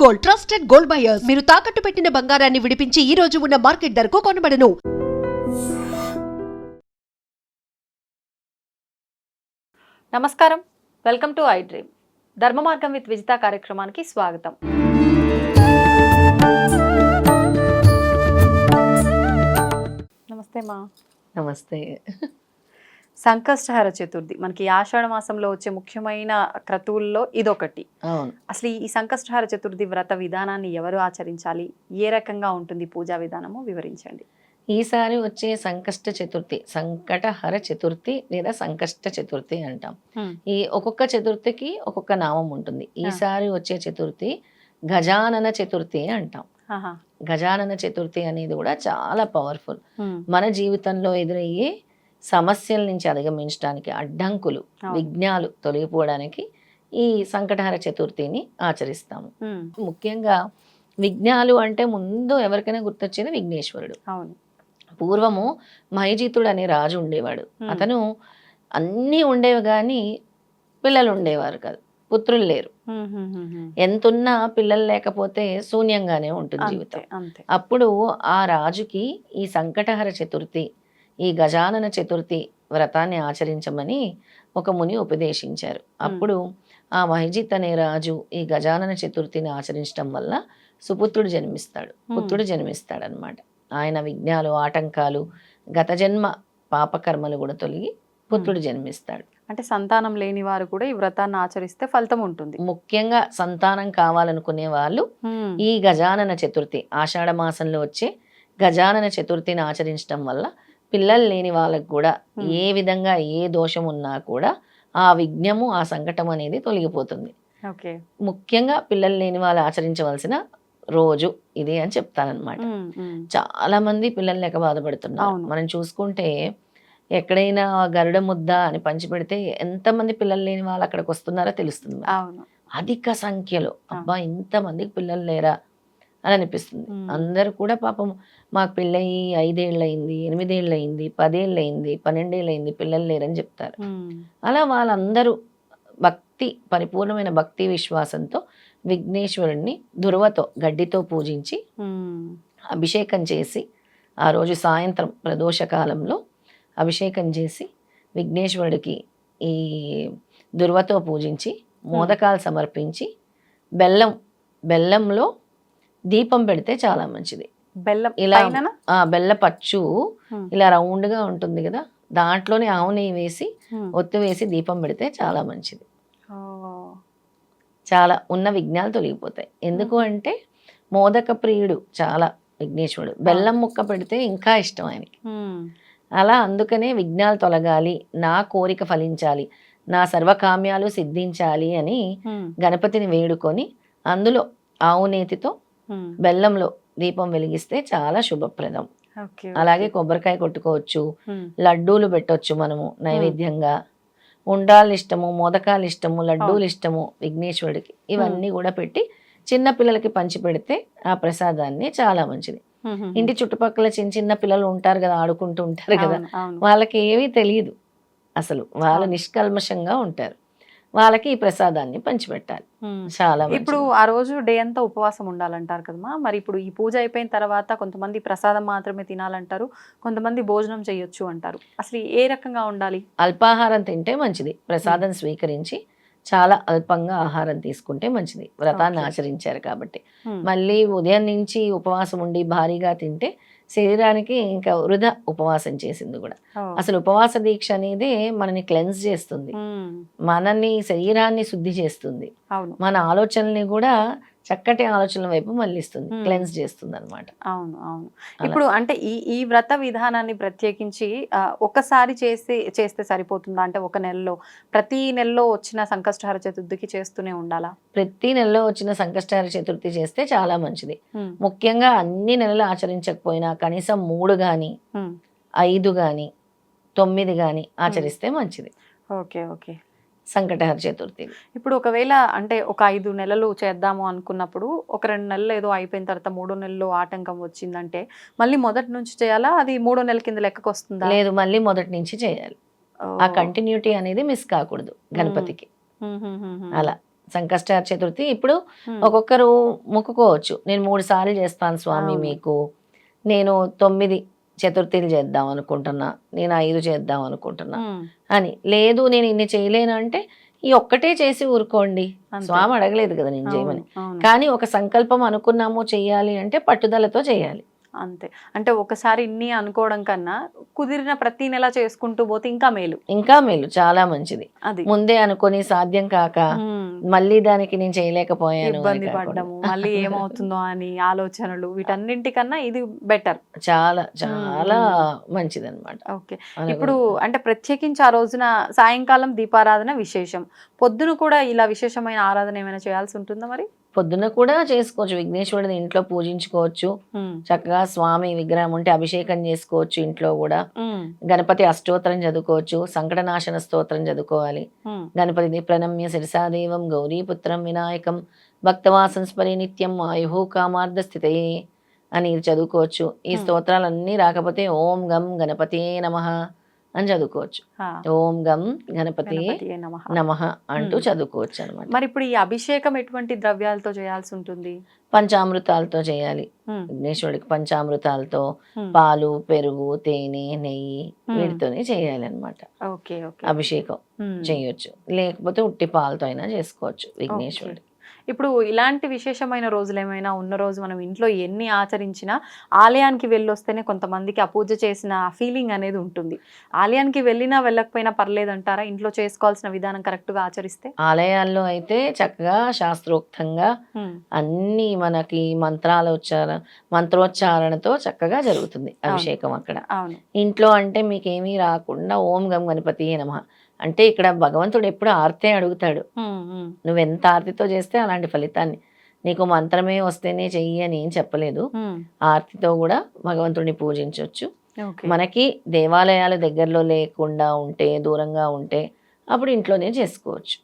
Gold, trusted gold buyers. మీరు తాకట్టు పెట్టిన బంగారాన్ని విడిపించి ఈ రోజు ఉన్న మార్కెట్ ధరకు కొనబడను. నమస్కారం, వెల్కమ్ టు ఐ డ్రీమ్. ధర్మ మార్గం విత్ విజిత కార్యక్రమానికి స్వాగతం. నమస్తే మా. నమస్తే. సంకష్టహర చతుర్థి మనకి ఆషాఢ మాసంలో వచ్చే ముఖ్యమైన క్రతువుల్లో ఇదొకటి. అవును. అసలు ఈ సంకష్టహర చతుర్థి వ్రత విధానాన్ని ఎవరు ఆచరించాలి, ఏ రకంగా ఉంటుంది పూజా విధానము వివరించండి. ఈసారి వచ్చే సంకష్ట చతుర్థి, సంకటహర చతుర్థి లేదా సంకష్ట చతుర్థి అంటాం. ఈ ఒక్కొక్క చతుర్థికి ఒక్కొక్క నామం ఉంటుంది. ఈసారి వచ్చే చతుర్థి గజానన చతుర్థి అంటాం. గజానన చతుర్థి అనేది కూడా చాలా పవర్ఫుల్. మన జీవితంలో ఎదురయ్యే సమస్యల నుంచి అధిగమించడానికి, అడ్డంకులు, విఘ్నాలు తొలగిపోవడానికి ఈ సంకటహర చతుర్థిని ఆచరిస్తాము. ముఖ్యంగా విఘ్నాలు అంటే ముందు ఎవరికైనా గుర్తొచ్చేది విఘ్నేశ్వరుడు. అవును. పూర్వము మహిజితుడు అనే రాజు ఉండేవాడు. అతను అన్నీ ఉండేవి కానీ పిల్లలు ఉండేవారు కాదు, పుత్రులు లేరు. ఎంతున్నా పిల్లలు లేకపోతే శూన్యంగానే ఉంటుంది జీవితం. అప్పుడు ఆ రాజుకి ఈ సంకటహర చతుర్థి, ఈ గజానన చతుర్థి వ్రతాన్ని ఆచరించమని ఒక ముని ఉపదేశించారు. అప్పుడు ఆ మహిజిత్ అనే రాజు ఈ గజానన చతుర్థిని ఆచరించడం వల్ల సుపుత్రుడు జన్మిస్తాడు, పుత్రుడు జన్మిస్తాడు అనమాట. ఆయన విఘ్నాలు, ఆటంకాలు, గత జన్మ పాపకర్మలు కూడా తొలగి పుత్రుడు జన్మిస్తాడు. అంటే సంతానం లేని వారు కూడా ఈ వ్రతాన్ని ఆచరిస్తే ఫలితం ఉంటుంది. ముఖ్యంగా సంతానం కావాలనుకునే వాళ్ళు ఈ గజానన చతుర్థి, ఆషాఢ మాసంలో వచ్చే గజానన చతుర్థిని ఆచరించడం వల్ల పిల్లలు లేని వాళ్ళకు కూడా ఏ విధంగా ఏ దోషం ఉన్నా కూడా ఆ విఘ్నము, ఆ సంకటం అనేది తొలగిపోతుంది. ముఖ్యంగా పిల్లలు లేని వాళ్ళు ఆచరించవలసిన రోజు ఇది అని చెప్తానన్నమాట. చాలా మంది పిల్లలు లేక బాధపడుతున్నారు. మనం చూసుకుంటే ఎక్కడైనా గరుడ ముద్ద అని పంచిపెడితే ఎంతమంది పిల్లలు లేని వాళ్ళు అక్కడికి వస్తున్నారో తెలుస్తుంది. అధిక సంఖ్యలో అబ్బా ఇంతమందికి పిల్లలు లేరా అని అనిపిస్తుంది. అందరూ కూడా పాపం మాకు పెళ్ళయి 5 ఏళ్ళు అయింది, 8 ఏళ్ళు అయింది, 10 ఏళ్ళు అయింది, 12 ఏళ్ళు అయింది, పిల్లలు లేరని చెప్తారు. అలా వాళ్ళందరూ భక్తి, పరిపూర్ణమైన భక్తి విశ్వాసంతో విఘ్నేశ్వరుణ్ణి దుర్వతో, గడ్డితో పూజించి అభిషేకం చేసి, ఆ రోజు సాయంత్రం ప్రదోషకాలంలో అభిషేకం చేసి విఘ్నేశ్వరుడికి ఈ దుర్వతో పూజించి మోదకాలు సమర్పించి బెల్లంలో దీపం పెడితే చాలా మంచిది. బెల్లం ఇలా బెల్ల పచ్చు ఇలా రౌండ్ గా ఉంటుంది కదా, దాంట్లోనే ఆవు నెయ్యి వేసి ఒత్తు వేసి దీపం పెడితే చాలా మంచిది. చాలా ఉన్న విఘ్నాలు తొలగిపోతాయి. ఎందుకు అంటే మోదక ప్రియుడు చాలా విఘ్నేశ్వరుడు. బెల్లం ముక్క పెడితే ఇంకా ఇష్టం ఆయనకి. అలా అందుకనే విఘ్నాలు తొలగాలి, నా కోరిక ఫలించాలి, నా సర్వకామ్యాలు సిద్ధించాలి అని గణపతిని వేడుకొని అందులో ఆవు నేతితో బెల్లంలో దీపం వెలిగిస్తే చాలా శుభప్రదం. అలాగే కొబ్బరికాయ కొట్టుకోవచ్చు, లడ్డూలు పెట్టవచ్చు మనము నైవేద్యంగా. ఉండ్రాళ్ళు ఇష్టము, మోదకాలు ఇష్టము, లడ్డూలు ఇష్టము విఘ్నేశ్వరుడికి. ఇవన్నీ కూడా పెట్టి చిన్న పిల్లలకి పంచి పెడితే ఆ ప్రసాదాన్ని చాలా మంచిది. ఇంటి చుట్టుపక్కల చిన్న చిన్న పిల్లలు ఉంటారు కదా, ఆడుకుంటూ ఉంటారు కదా, వాళ్ళకి ఏమీ తెలియదు అసలు, వాళ్ళు నిష్కల్మషంగా ఉంటారు. వాళ్ళకి ఈ ప్రసాదాన్ని పంచిపెట్టాలి. చాలా ఇప్పుడు ఆ రోజు డే అంతా ఉపవాసం ఉండాలంటారు కదమ్మా. మరి ఇప్పుడు ఈ పూజ అయిపోయిన తర్వాత కొంతమంది ప్రసాదం మాత్రమే తినాలంటారు, కొంతమంది భోజనం చేయొచ్చు అంటారు. అసలు ఏ రకంగా ఉండాలి? అల్పాహారం తింటే మంచిది. ప్రసాదం స్వీకరించి చాలా అల్పంగా ఆహారం తీసుకుంటే మంచిది. వ్రతాన్ని ఆచరించారు కాబట్టి. మళ్ళీ ఉదయం నుంచి ఉపవాసం ఉండి భారీగా తింటే శరీరానికి ఇంకా వృధా ఉపవాసం చేసింది కూడా. అసలు ఉపవాస దీక్ష అనేది మనని క్లెన్స్ చేస్తుంది, మనని శరీరాన్ని శుద్ధి చేస్తుంది, మన ఆలోచనల్ని కూడా చక్కటి ఆలోచనల వైపు మళ్ళిస్తుంది, క్లెన్స్ చేస్తుంది అనమాట. అవును అవును. ఇప్పుడు అంటే ఈ వ్రత విధానాన్ని ప్రత్యేకించి ఒకసారి చేస్తే సరిపోతుందా? అంటే ఒక నెలలో, ప్రతి నెలలో వచ్చిన సంకష్టహర చతుర్థికి చేస్తూనే ఉండాలా? ప్రతి నెలలో వచ్చిన సంకష్టహర చతుర్థి చేస్తే చాలా మంచిది. ముఖ్యంగా అన్ని నెలలు ఆచరించకపోయినా కనీసం 3 గాని 5 గాని 9 గాని ఆచరిస్తే మంచిది. Okay okay. సంకటహర చతుర్థి. ఇప్పుడు ఒకవేళ అంటే ఒక 5 నెలలు చేద్దాము అనుకున్నప్పుడు ఒక 2 నెలలు ఏదో అయిపోయిన తర్వాత 3వ నెలలో ఆటంకం వచ్చిందంటే మళ్ళీ మొదటి నుంచి చేయాలా? అది 3వ నెల కింద లెక్కకు వస్తుందా? లేదు, మళ్ళీ మొదటి నుంచి చేయాలి. ఆ కంటిన్యూటీ అనేది మిస్ కాకూడదు గణపతికి. అలా సంకష్టహర చతుర్థి ఇప్పుడు ఒక్కొక్కరు మొక్కుకోవచ్చు, నేను 3 సార్లు చేస్తాను స్వామి అవును. మీకు, నేను 9 చతుర్థిలు చేద్దాం అనుకుంటున్నా, నేను 5 చేద్దాం అనుకుంటున్నా అని. లేదు నేను ఇన్ని చేయలేను అంటే ఈ ఒక్కటే చేసి ఊరుకోండి, అంతే. స్వామి అడగలేదు కదా నేను చేయమని. అవును. కానీ ఒక సంకల్పం అనుకున్నాము చెయ్యాలి అంటే పట్టుదలతో చేయాలి. అంతే. అంటే ఒకసారి ఇన్ని అనుకోవడం కన్నా కుదిరిన ప్రతి నెల చేసుకుంటూ పోతే ఇంకా మేలు. ఇంకా మేలు, చాలా మంచిది. అది ముందే అనుకొని సాధ్యం కాక మళ్ళీ దానికి నేను చేయలేకపోయాను అని ఇబ్బంది కాకుండా పడ్డము, మళ్ళీ ఏమవుతుందో అని ఆలోచనలు, వీటన్నింటికన్నా ఇది బెటర్. చాలా చాలా మంచిదన్నమాట. ఓకే. ఇప్పుడు అంటే ప్రత్యేకించి ఆ రోజున సాయంకాలం దీపారాధన విశేషం, పొద్దున కూడా ఇలా విశేషమైన ఆరాధన ఏమైనా చేయాల్సి ఉంటుందా మరి? పొద్దున్న కూడా చేసుకోవచ్చు, విఘ్నేశ్వరుడిని ఇంట్లో పూజించుకోవచ్చు, చక్కగా స్వామి విగ్రహం ఉంటే అభిషేకం చేసుకోవచ్చు ఇంట్లో కూడా. గణపతి అష్టోత్తరం చదువుకోవచ్చు, సంకటనాశన స్తోత్రం చదువుకోవాలి. గణపతిని ప్రణమ్య శిరసాదేవం గౌరీపుత్రం వినాయకం భక్తవాసంస్మరే నిత్యం ఆయుః కామార్థ స్థితయే అని చదువుకోవచ్చు. ఈ స్తోత్రాలన్నీ రాకపోతే ఓం గం గణపతియే నమః అని చదువుకోవచ్చు. ఓం గం గణపతియే నమః అంటూ చదువుకోవచ్చు అనమాట. మరి ఇప్పుడు ఈ అభిషేకం ఎటువంటి ద్రవ్యాలతో చేయాల్సి ఉంటుంది? పంచామృతాలతో చేయాలి. విఘ్నేశ్వరుడికి పంచామృతాలతో పాలు, పెరుగు, తేనె, నెయ్యి వీటితోనే చేయాలి అనమాట ఓకే. అభిషేకం చేయొచ్చు. లేకపోతే ఉట్టి పాలతో అయినా చేసుకోవచ్చు విఘ్నేశ్వరుడి. ఇప్పుడు ఇలాంటి విశేషమైన రోజులు ఏమైనా ఉన్న రోజు మనం ఇంట్లో ఎన్ని ఆచరించినా ఆలయానికి వెళ్ళొస్తేనే కొంతమందికి ఆ పూజ చేసిన ఫీలింగ్ అనేది ఉంటుంది. ఆలయానికి వెళ్ళినా వెళ్ళకపోయినా పర్లేదంటారా ఇంట్లో చేసుకోవాల్సిన విధానం కరెక్ట్ గా ఆచరిస్తే? ఆలయాల్లో అయితే చక్కగా శాస్త్రోక్తంగా అన్ని మనకి మంత్రోచ్చారణతో చక్కగా జరుగుతుంది అభిషేకం అక్కడ. ఇంట్లో అంటే మీకేమీ రాకుండా ఓం గం గణపతియే నమః అంటే ఇక్కడ భగవంతుడు ఎప్పుడు ఆర్తే అడుగుతాడు. నువ్వెంత ఆర్తితో చేస్తే అలాంటి ఫలితాన్ని, నీకు మంత్రమే వస్తేనే చెయ్యి అని ఏం చెప్పలేదు. ఆర్తితో కూడా భగవంతుడిని పూజించవచ్చు. మనకి దేవాలయాలు దగ్గరలో లేకుండా ఉంటే, దూరంగా ఉంటే అప్పుడు ఇంట్లోనే చేసుకోవచ్చు.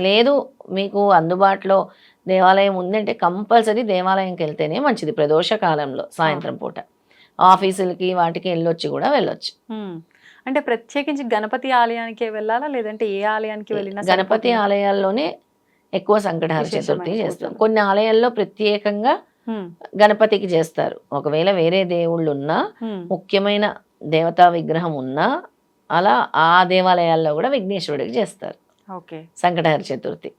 లేదు మీకు అందుబాటులో దేవాలయం ఉందంటే కంపల్సరీ దేవాలయంకి వెళ్తేనే మంచిది. ప్రదోష కాలంలో సాయంత్రం పూట ఆఫీసులకి వాటికి వెళ్ళొచ్చు. అంటే ప్రత్యేకించి గణపతి ఆలయానికే వెళ్ళాలా, లేదంటే ఏ ఆలయానికి వెళ్ళినా? గణపతి ఆలయాల్లోనే ఎక్కువ సంకటహర చతుర్థి చేస్తాం. కొన్ని ఆలయాల్లో ప్రత్యేకంగా గణపతికి చేస్తారు. ఒకవేళ వేరే దేవుళ్ళు ఉన్నా, ముఖ్యమైన దేవతా విగ్రహం ఉన్నా, అలా ఆ దేవాలయాల్లో కూడా విఘ్నేశ్వరుడికి చేస్తారు సంకటహర చతుర్థి.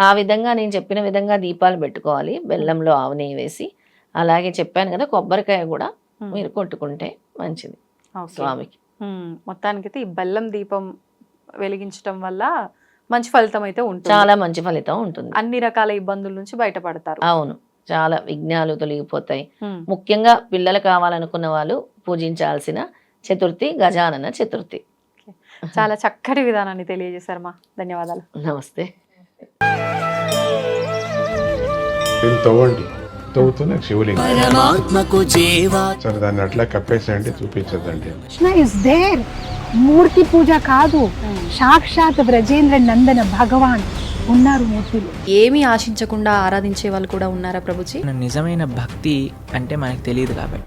ఆ విధంగా నేను చెప్పిన విధంగా దీపాలు పెట్టుకోవాలి, బెల్లంలో ఆవు నెయ్యి వేసి. అలాగే చెప్పాను కదా, కొబ్బరికాయ కూడా మీరు కొట్టుకుంటే మంచిది స్వామికి. మొత్తానికైతే ఈ బెల్లం దీపం వెలిగించడం వల్ల మంచి ఫలితం అయితే ఉంటుంది. చాలా మంచి ఫలితం ఉంటుంది. అన్ని రకాల ఇబ్బందుల నుంచి బయటపడతారు. అవును, చాలా విఘ్నాలు తొలగిపోతాయి. ముఖ్యంగా పిల్లలు కావాలనుకున్న వాళ్ళు పూజించాల్సిన చతుర్థి గజానన చతుర్థి. చాలా చక్కటి విధానాన్ని తెలియజేశారు మా. ధన్యవాదాలు. నమస్తే. తవ్వుతూనే శివలింగం. సరే దాన్ని అట్లా కప్పేసేయండి, చూపించదండి. మూర్తి పూజ కాదు, సాక్షాత్ బ్రజేంద్ర నందన భగవాన్ ఉన్నారు మూర్తిలో. ఏమీ ఆశించకుండా ఆరాధించే వాళ్ళు కూడా ఉన్నారా ప్రభుజీ? నిజమైన భక్తి అంటే మనకు తెలియదు కాబట్టి